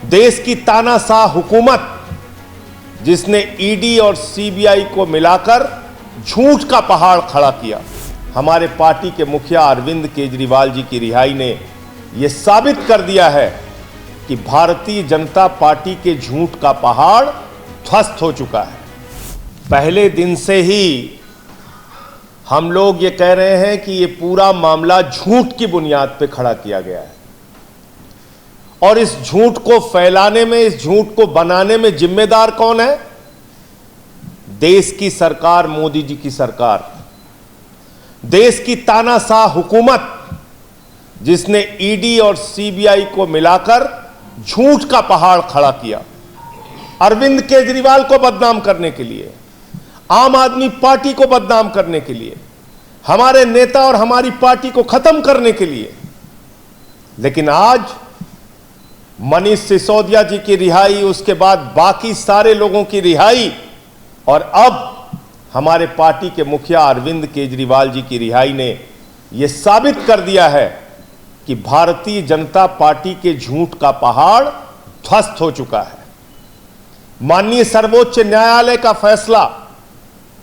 देश की तानाशाह हुकूमत जिसने ईडी और सीबीआई को मिलाकर झूठ का पहाड़ खड़ा किया, हमारे पार्टी के मुखिया अरविंद केजरीवाल जी की रिहाई ने यह साबित कर दिया है कि भारतीय जनता पार्टी के झूठ का पहाड़ ध्वस्त हो चुका है। पहले दिन से ही हम लोग ये कह रहे हैं कि ये पूरा मामला झूठ की बुनियाद पर खड़ा किया गया है और इस झूठ को फैलाने में, इस झूठ को बनाने में जिम्मेदार कौन है? देश की सरकार, मोदी जी की सरकार, देश की तानाशाह हुकूमत जिसने ईडी और सीबीआई को मिलाकर झूठ का पहाड़ खड़ा किया, अरविंद केजरीवाल को बदनाम करने के लिए, आम आदमी पार्टी को बदनाम करने के लिए, हमारे नेता और हमारी पार्टी को खत्म करने के लिए। लेकिन आज मनीष सिसोदिया जी की रिहाई, उसके बाद बाकी सारे लोगों की रिहाई और अब हमारे पार्टी के मुखिया अरविंद केजरीवाल जी की रिहाई ने यह साबित कर दिया है कि भारतीय जनता पार्टी के झूठ का पहाड़ ध्वस्त हो चुका है। माननीय सर्वोच्च न्यायालय का फैसला,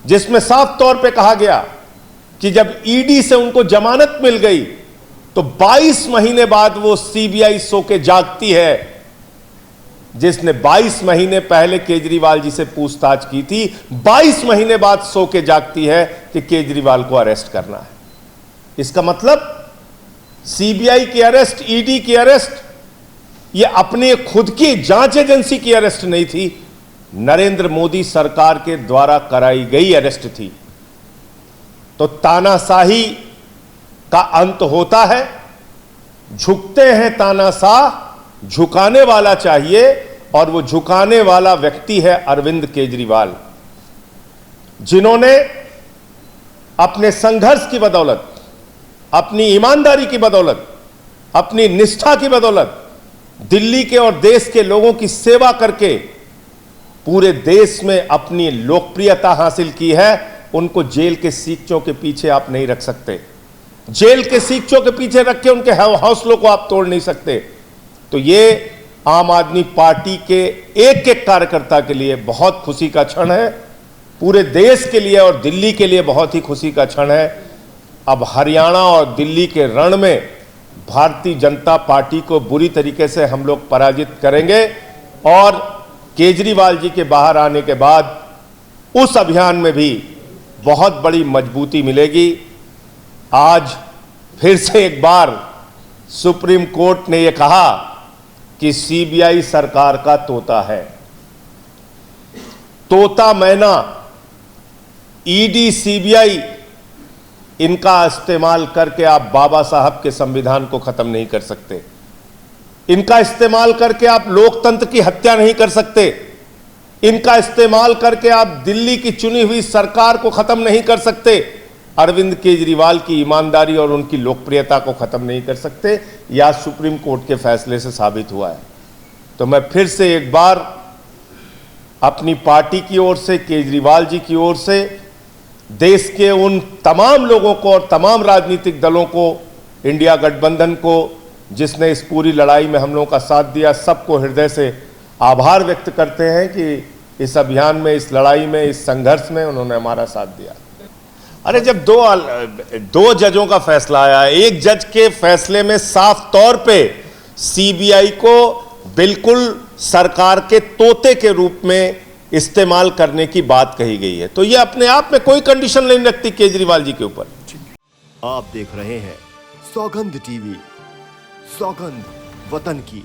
जिसमें साफ तौर पे कहा गया कि जब ईडी से उनको जमानत मिल गई तो 22 महीने बाद वो सीबीआई सो के जागती है, जिसने 22 महीने पहले केजरीवाल जी से पूछताछ की थी, 22 महीने बाद सो के जागती है कि केजरीवाल को अरेस्ट करना है। इसका मतलब सीबीआई की अरेस्ट, ईडी की अरेस्ट, ये अपने खुद की जांच एजेंसी की अरेस्ट नहीं थी, नरेंद्र मोदी सरकार के द्वारा कराई गई अरेस्ट थी। तो तानाशाही का अंत होता है, झुकते हैं तानाशाह, झुकाने वाला चाहिए और वो झुकाने वाला व्यक्ति है अरविंद केजरीवाल, जिन्होंने अपने संघर्ष की बदौलत, अपनी ईमानदारी की बदौलत, अपनी निष्ठा की बदौलत दिल्ली के और देश के लोगों की सेवा करके पूरे देश में अपनी लोकप्रियता हासिल की है। उनको जेल के सीखचों के पीछे आप नहीं रख सकते, जेल के सीखचों के पीछे रख के उनके हौसलों को आप तोड़ नहीं सकते। तो ये आम आदमी पार्टी के एक एक कार्यकर्ता के लिए बहुत खुशी का क्षण है, पूरे देश के लिए और दिल्ली के लिए बहुत ही खुशी का क्षण है। अब हरियाणा और दिल्ली के रण में भारतीय जनता पार्टी को बुरी तरीके से हम लोग पराजित करेंगे और केजरीवाल जी के बाहर आने के बाद उस अभियान में भी बहुत बड़ी मजबूती मिलेगी। आज फिर से एक बार सुप्रीम कोर्ट ने यह कहा कि सीबीआई सरकार का तोता है। तोता मैना, ईडी, सीबीआई, इनका इस्तेमाल करके आप बाबा साहब के संविधान को खत्म नहीं कर सकते, इनका इस्तेमाल करके आप लोकतंत्र की हत्या नहीं कर सकते, इनका इस्तेमाल करके आप दिल्ली की चुनी हुई सरकार को खत्म नहीं कर सकते, अरविंद केजरीवाल की ईमानदारी और उनकी लोकप्रियता को खत्म नहीं कर सकते। यह सुप्रीम कोर्ट के फैसले से साबित हुआ है। तो मैं फिर से एक बार अपनी पार्टी की ओर से, केजरीवाल जी की ओर से, देश के उन तमाम लोगों को और तमाम राजनीतिक दलों को, इंडिया गठबंधन को, जिसने इस पूरी लड़ाई में हम लोगों का साथ दिया, सबको हृदय से आभार व्यक्त करते हैं कि इस अभियान में, इस लड़ाई में, इस संघर्ष में उन्होंने हमारा साथ दिया। अरे जब दो जजों का फैसला आया, एक जज के फैसले में साफ तौर पे सीबीआई को बिल्कुल सरकार के तोते के रूप में इस्तेमाल करने की बात कही गई है, तो यह अपने आप में कोई कंडीशन नहीं रखती केजरीवाल जी के ऊपर। आप देख रहे हैं सौगंध टीवी, सौगंध वतन की।